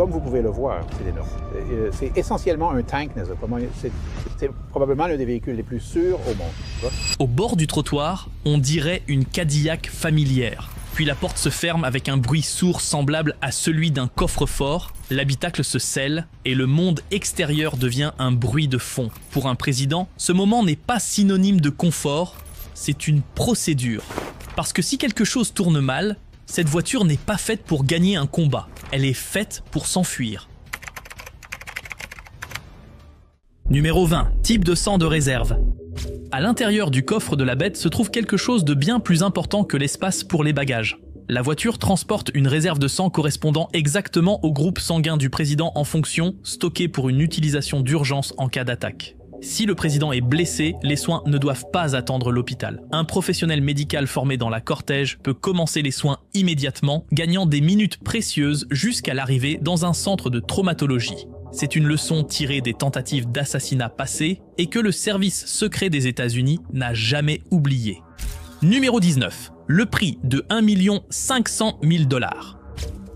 comme vous pouvez le voir, c'est énorme. C'est essentiellement un tank, n'est-ce pas? C'est probablement l'un des véhicules les plus sûrs au monde. Au bord du trottoir, on dirait une Cadillac familière. Puis la porte se ferme avec un bruit sourd semblable à celui d'un coffre-fort, l'habitacle se scelle et le monde extérieur devient un bruit de fond. Pour un président, ce moment n'est pas synonyme de confort, c'est une procédure. Parce que si quelque chose tourne mal, cette voiture n'est pas faite pour gagner un combat, elle est faite pour s'enfuir. Numéro 20. Type de sang de réserve. À l'intérieur du coffre de la bête se trouve quelque chose de bien plus important que l'espace pour les bagages. La voiture transporte une réserve de sang correspondant exactement au groupe sanguin du président en fonction, stocké pour une utilisation d'urgence en cas d'attaque. Si le président est blessé, les soins ne doivent pas attendre l'hôpital. Un professionnel médical formé dans la cortège peut commencer les soins immédiatement, gagnant des minutes précieuses jusqu'à l'arrivée dans un centre de traumatologie. C'est une leçon tirée des tentatives d'assassinat passées et que le service secret des États-Unis n'a jamais oublié. Numéro 19. Le prix de 1 500 000 $.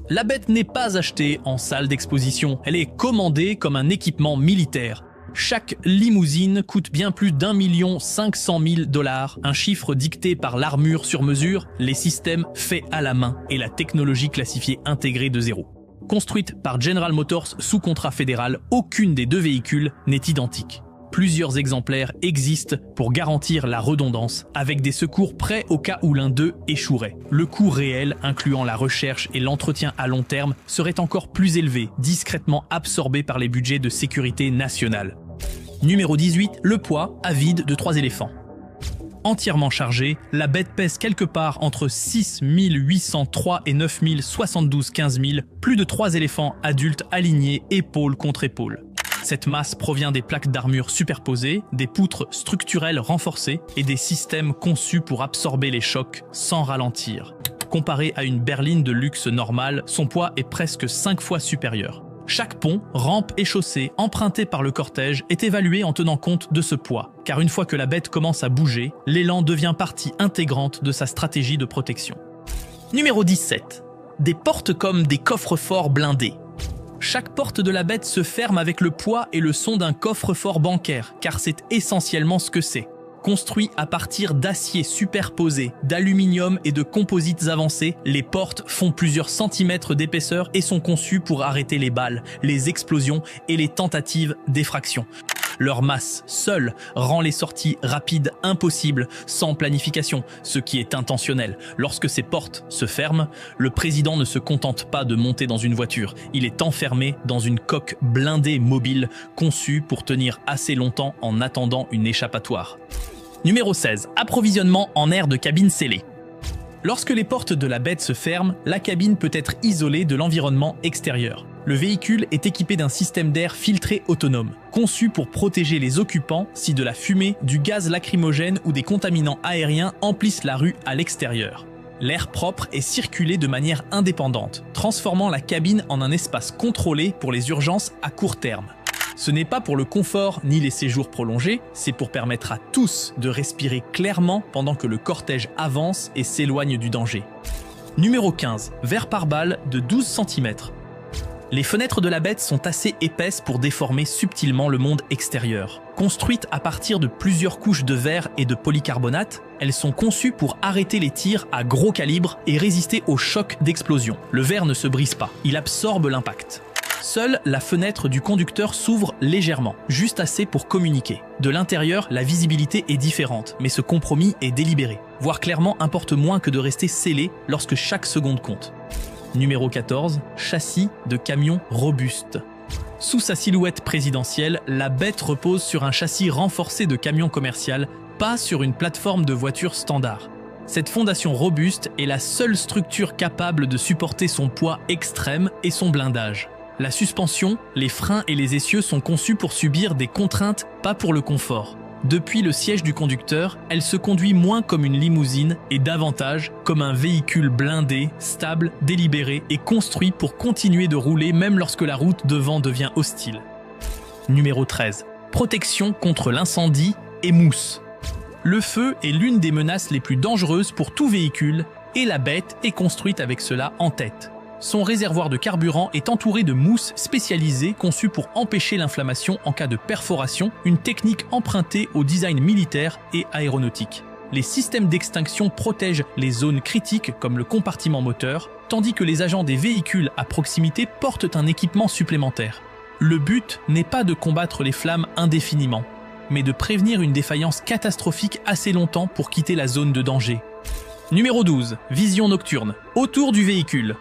La bête n'est pas achetée en salle d'exposition, elle est commandée comme un équipement militaire. Chaque limousine coûte bien plus d'1 500 000 $, un chiffre dicté par l'armure sur mesure, les systèmes faits à la main et la technologie classifiée intégrée de zéro. Construite par General Motors sous contrat fédéral, aucune des deux véhicules n'est identique. Plusieurs exemplaires existent pour garantir la redondance, avec des secours prêts au cas où l'un d'eux échouerait. Le coût réel, incluant la recherche et l'entretien à long terme, serait encore plus élevé, discrètement absorbé par les budgets de sécurité nationale. Numéro 18, le poids à vide de 3 éléphants. Entièrement chargée, la bête pèse quelque part entre 6 803 et 9 072 15 000, plus de 3 éléphants adultes alignés épaule contre épaule. Cette masse provient des plaques d'armure superposées, des poutres structurelles renforcées et des systèmes conçus pour absorber les chocs sans ralentir. Comparé à une berline de luxe normale, son poids est presque 5 fois supérieur. Chaque pont, rampe et chaussée empruntée par le cortège est évalué en tenant compte de ce poids, car une fois que la bête commence à bouger, l'élan devient partie intégrante de sa stratégie de protection. Numéro 17. Des portes comme des coffres-forts blindés. Chaque porte de la bête se ferme avec le poids et le son d'un coffre-fort bancaire, car c'est essentiellement ce que c'est. Construit à partir d'acier superposé, d'aluminium et de composites avancés, les portes font plusieurs centimètres d'épaisseur et sont conçues pour arrêter les balles, les explosions et les tentatives d'effraction. Leur masse seule rend les sorties rapides impossibles sans planification, ce qui est intentionnel. Lorsque ces portes se ferment, le président ne se contente pas de monter dans une voiture, il est enfermé dans une coque blindée mobile conçue pour tenir assez longtemps en attendant une échappatoire. Numéro 16. Approvisionnement en air de cabine scellée. Lorsque les portes de la bête se ferment, la cabine peut être isolée de l'environnement extérieur. Le véhicule est équipé d'un système d'air filtré autonome, conçu pour protéger les occupants si de la fumée, du gaz lacrymogène ou des contaminants aériens emplissent la rue à l'extérieur. L'air propre est circulé de manière indépendante, transformant la cabine en un espace contrôlé pour les urgences à court terme. Ce n'est pas pour le confort ni les séjours prolongés, c'est pour permettre à tous de respirer clairement pendant que le cortège avance et s'éloigne du danger. Numéro 15. Verre pare-balles de 12 cm. Les fenêtres de la bête sont assez épaisses pour déformer subtilement le monde extérieur. Construites à partir de plusieurs couches de verre et de polycarbonate, elles sont conçues pour arrêter les tirs à gros calibre et résister aux chocs d'explosion. Le verre ne se brise pas, il absorbe l'impact. Seule la fenêtre du conducteur s'ouvre légèrement, juste assez pour communiquer. De l'intérieur, la visibilité est différente, mais ce compromis est délibéré. Voir clairement importe moins que de rester scellé lorsque chaque seconde compte. Numéro 14. Châssis de camion robuste. Sous sa silhouette présidentielle, la bête repose sur un châssis renforcé de camion commercial, pas sur une plateforme de voiture standard. Cette fondation robuste est la seule structure capable de supporter son poids extrême et son blindage. La suspension, les freins et les essieux sont conçus pour subir des contraintes, pas pour le confort. Depuis le siège du conducteur, elle se conduit moins comme une limousine et davantage comme un véhicule blindé, stable, délibéré et construit pour continuer de rouler même lorsque la route devant devient hostile. Numéro 13. Protection contre l'incendie et mousse. Le feu est l'une des menaces les plus dangereuses pour tout véhicule et la bête est construite avec cela en tête. Son réservoir de carburant est entouré de mousse spécialisée conçue pour empêcher l'inflammation en cas de perforation, une technique empruntée au design militaire et aéronautique. Les systèmes d'extinction protègent les zones critiques comme le compartiment moteur, tandis que les agents des véhicules à proximité portent un équipement supplémentaire. Le but n'est pas de combattre les flammes indéfiniment, mais de prévenir une défaillance catastrophique assez longtemps pour quitter la zone de danger. Numéro 12. Vision nocturne. Autour du véhicule.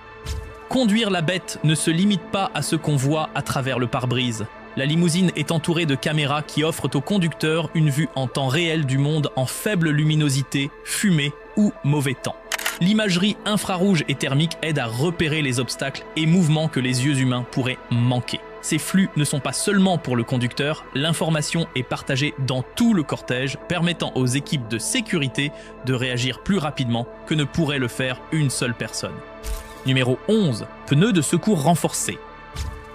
Conduire la bête ne se limite pas à ce qu'on voit à travers le pare-brise. La limousine est entourée de caméras qui offrent au conducteur une vue en temps réel du monde en faible luminosité, fumée ou mauvais temps. L'imagerie infrarouge et thermique aide à repérer les obstacles et mouvements que les yeux humains pourraient manquer. Ces flux ne sont pas seulement pour le conducteur, l'information est partagée dans tout le cortège, permettant aux équipes de sécurité de réagir plus rapidement que ne pourrait le faire une seule personne. Numéro 11. Pneus de secours renforcés.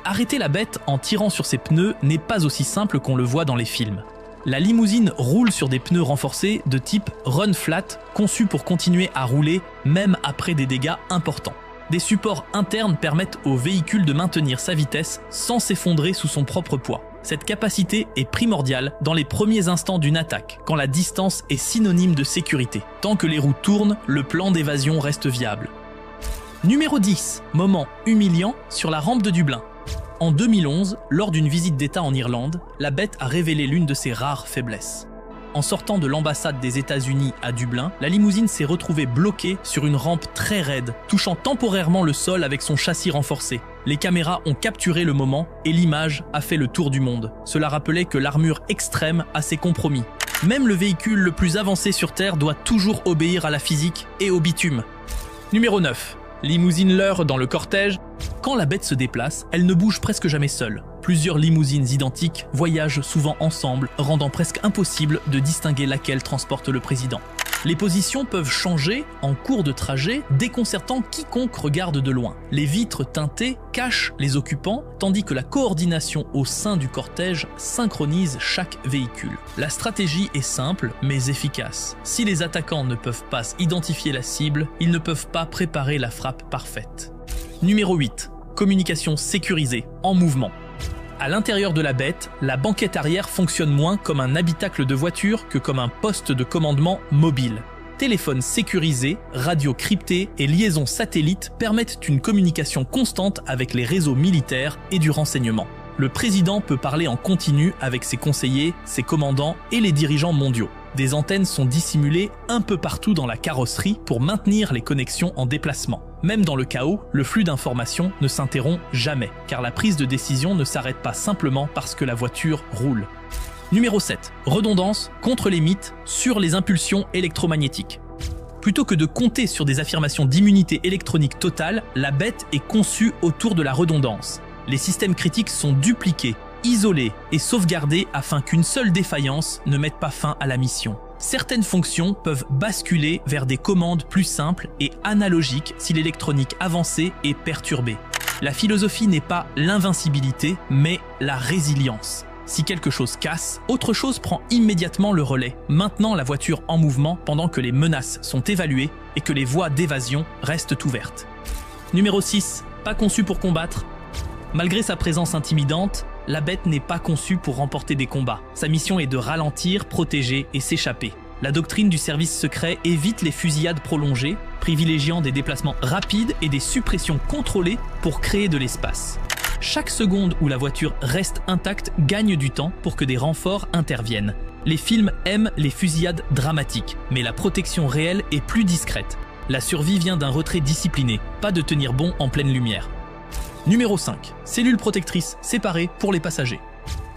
Arrêter la bête en tirant sur ses pneus n'est pas aussi simple qu'on le voit dans les films. La limousine roule sur des pneus renforcés de type run flat, conçus pour continuer à rouler même après des dégâts importants. Des supports internes permettent au véhicule de maintenir sa vitesse sans s'effondrer sous son propre poids. Cette capacité est primordiale dans les premiers instants d'une attaque, quand la distance est synonyme de sécurité. Tant que les roues tournent, le plan d'évasion reste viable. Numéro 10. Moment humiliant sur la rampe de Dublin. En 2011, lors d'une visite d'État en Irlande, la bête a révélé l'une de ses rares faiblesses. En sortant de l'ambassade des États-Unis à Dublin, la limousine s'est retrouvée bloquée sur une rampe très raide, touchant temporairement le sol avec son châssis renforcé. Les caméras ont capturé le moment et l'image a fait le tour du monde. Cela rappelait que l'armure extrême a ses compromis. Même le véhicule le plus avancé sur Terre doit toujours obéir à la physique et au bitume. Numéro 9. Limousine leurre dans le cortège. Quand la bête se déplace, elle ne bouge presque jamais seule. Plusieurs limousines identiques voyagent souvent ensemble, rendant presque impossible de distinguer laquelle transporte le président. Les positions peuvent changer en cours de trajet, déconcertant quiconque regarde de loin. Les vitres teintées cachent les occupants, tandis que la coordination au sein du cortège synchronise chaque véhicule. La stratégie est simple, mais efficace. Si les attaquants ne peuvent pas identifier la cible, ils ne peuvent pas préparer la frappe parfaite. Numéro 8. Communication sécurisée, en mouvement. À l'intérieur de la bête, la banquette arrière fonctionne moins comme un habitacle de voiture que comme un poste de commandement mobile. Téléphones sécurisés, radios cryptées et liaisons satellites permettent une communication constante avec les réseaux militaires et du renseignement. Le président peut parler en continu avec ses conseillers, ses commandants et les dirigeants mondiaux. Des antennes sont dissimulées un peu partout dans la carrosserie pour maintenir les connexions en déplacement. Même dans le chaos, le flux d'informations ne s'interrompt jamais, car la prise de décision ne s'arrête pas simplement parce que la voiture roule. Numéro 7. Redondance contre les mythes sur les impulsions électromagnétiques. Plutôt que de compter sur des affirmations d'immunité électronique totale, la bête est conçue autour de la redondance. Les systèmes critiques sont dupliqués, isolés et sauvegardés afin qu'une seule défaillance ne mette pas fin à la mission. Certaines fonctions peuvent basculer vers des commandes plus simples et analogiques si l'électronique avancée est perturbée. La philosophie n'est pas l'invincibilité, mais la résilience. Si quelque chose casse, autre chose prend immédiatement le relais, maintenant la voiture en mouvement pendant que les menaces sont évaluées et que les voies d'évasion restent ouvertes. Numéro 6. Pas conçu pour combattre. Malgré sa présence intimidante, la bête n'est pas conçue pour remporter des combats. Sa mission est de ralentir, protéger et s'échapper. La doctrine du service secret évite les fusillades prolongées, privilégiant des déplacements rapides et des suppressions contrôlées pour créer de l'espace. Chaque seconde où la voiture reste intacte gagne du temps pour que des renforts interviennent. Les films aiment les fusillades dramatiques, mais la protection réelle est plus discrète. La survie vient d'un retrait discipliné, pas de tenir bon en pleine lumière. Numéro 5. Cellule protectrice séparée pour les passagers.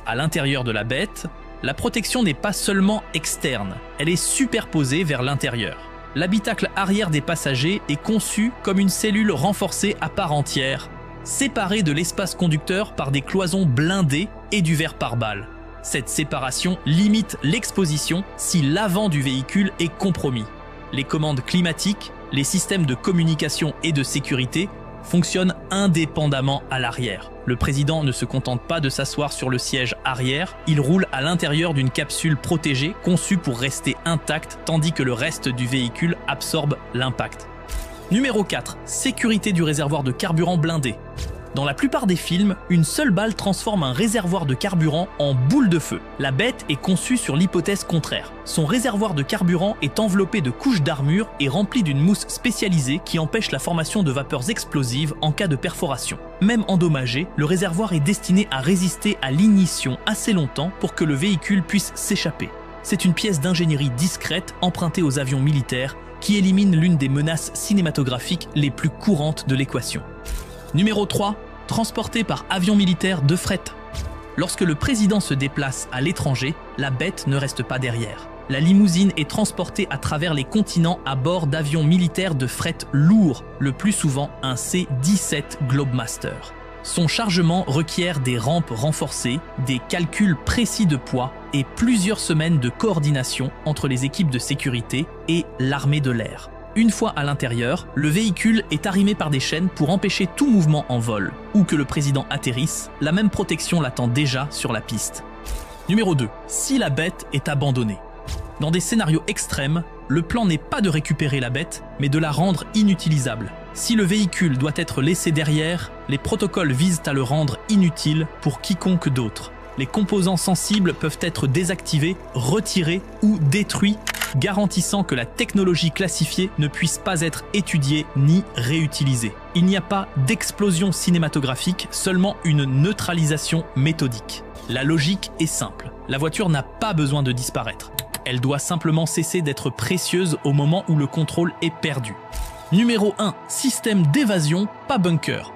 À l'intérieur de la bête, la protection n'est pas seulement externe, elle est superposée vers l'intérieur. L'habitacle arrière des passagers est conçu comme une cellule renforcée à part entière, séparée de l'espace conducteur par des cloisons blindées et du verre pare-balles. Cette séparation limite l'exposition si l'avant du véhicule est compromis. Les commandes climatiques, les systèmes de communication et de sécurité fonctionne indépendamment à l'arrière. Le président ne se contente pas de s'asseoir sur le siège arrière, il roule à l'intérieur d'une capsule protégée conçue pour rester intacte tandis que le reste du véhicule absorbe l'impact. Numéro 4. Sécurité du réservoir de carburant blindé. Dans la plupart des films, une seule balle transforme un réservoir de carburant en boule de feu. La bête est conçue sur l'hypothèse contraire. Son réservoir de carburant est enveloppé de couches d'armure et rempli d'une mousse spécialisée qui empêche la formation de vapeurs explosives en cas de perforation. Même endommagé, le réservoir est destiné à résister à l'ignition assez longtemps pour que le véhicule puisse s'échapper. C'est une pièce d'ingénierie discrète empruntée aux avions militaires qui élimine l'une des menaces cinématographiques les plus courantes de l'équation. Numéro 3. Transporté par avion militaire de fret. Lorsque le président se déplace à l'étranger, la bête ne reste pas derrière. La limousine est transportée à travers les continents à bord d'avions militaires de fret lourds, le plus souvent un C-17 Globemaster. Son chargement requiert des rampes renforcées, des calculs précis de poids et plusieurs semaines de coordination entre les équipes de sécurité et l'armée de l'air. Une fois à l'intérieur, le véhicule est arrimé par des chaînes pour empêcher tout mouvement en vol. Ou que le président atterrisse, la même protection l'attend déjà sur la piste. Numéro 2. Si la bête est abandonnée. Dans des scénarios extrêmes, le plan n'est pas de récupérer la bête, mais de la rendre inutilisable. Si le véhicule doit être laissé derrière, les protocoles visent à le rendre inutile pour quiconque d'autre. Les composants sensibles peuvent être désactivés, retirés ou détruits, garantissant que la technologie classifiée ne puisse pas être étudiée ni réutilisée. Il n'y a pas d'explosion cinématographique, seulement une neutralisation méthodique. La logique est simple, la voiture n'a pas besoin de disparaître. Elle doit simplement cesser d'être précieuse au moment où le contrôle est perdu. Numéro 1. Système d'évasion, pas bunker.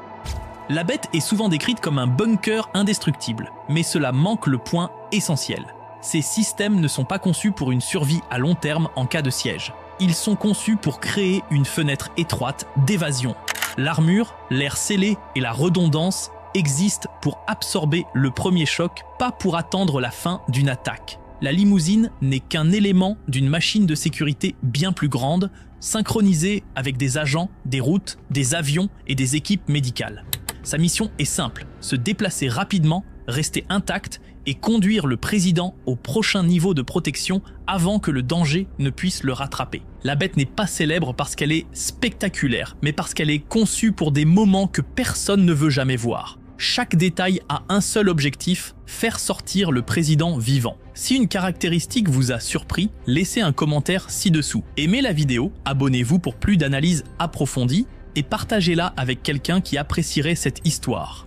La bête est souvent décrite comme un bunker indestructible, mais cela manque le point essentiel. Ces systèmes ne sont pas conçus pour une survie à long terme en cas de siège. Ils sont conçus pour créer une fenêtre étroite d'évasion. L'armure, l'air scellé et la redondance existent pour absorber le premier choc, pas pour attendre la fin d'une attaque. La limousine n'est qu'un élément d'une machine de sécurité bien plus grande, synchronisée avec des agents, des routes, des avions et des équipes médicales. Sa mission est simple, se déplacer rapidement, rester intact et conduire le président au prochain niveau de protection avant que le danger ne puisse le rattraper. La bête n'est pas célèbre parce qu'elle est spectaculaire, mais parce qu'elle est conçue pour des moments que personne ne veut jamais voir. Chaque détail a un seul objectif, faire sortir le président vivant. Si une caractéristique vous a surpris, laissez un commentaire ci-dessous. Aimez la vidéo, abonnez-vous pour plus d'analyses approfondies et partagez-la avec quelqu'un qui apprécierait cette histoire.